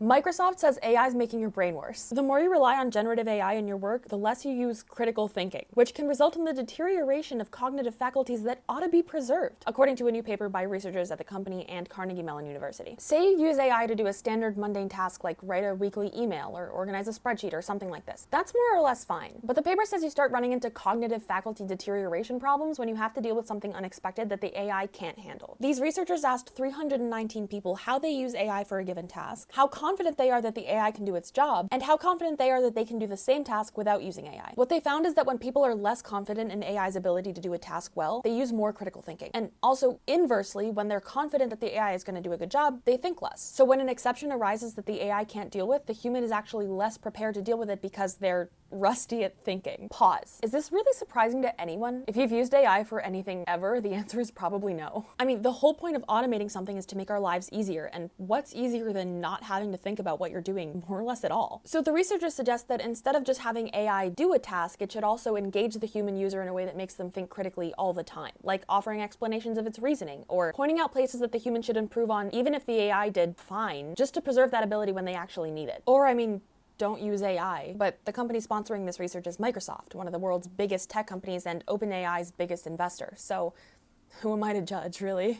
Microsoft says AI is making your brain worse. The more you rely on generative AI in your work, the less you use critical thinking, which can result in the deterioration of cognitive faculties that ought to be preserved, according to a new paper by researchers at the company and Carnegie Mellon University. Say you use AI to do a standard mundane task like write a weekly email or organize a spreadsheet or something like this. That's more or less fine. But the paper says you start running into cognitive faculty deterioration problems when you have to deal with something unexpected that the AI can't handle. These researchers asked 319 people how they use AI for a given task, how confident they are that the AI can do its job, and how confident they are that they can do the same task without using AI. What they found is that when people are less confident in AI's ability to do a task well, they use more critical thinking. And also, inversely, when they're confident that the AI is going to do a good job, they think less. So when an exception arises that the AI can't deal with, the human is actually less prepared to deal with it because they're rusty at thinking. Pause. Is this really surprising to anyone? If you've used AI for anything ever, the answer is probably no. I mean, the whole point of automating something is to make our lives easier, and what's easier than not having to think about what you're doing more or less at all? So the researchers suggest that instead of just having AI do a task, it should also engage the human user in a way that makes them think critically all the time, like offering explanations of its reasoning, or pointing out places that the human should improve on even if the AI did fine, just to preserve that ability when they actually need it. Or, I mean, don't use AI. But the company sponsoring this research is Microsoft, one of the world's biggest tech companies and OpenAI's biggest investor. So who am I to judge, really?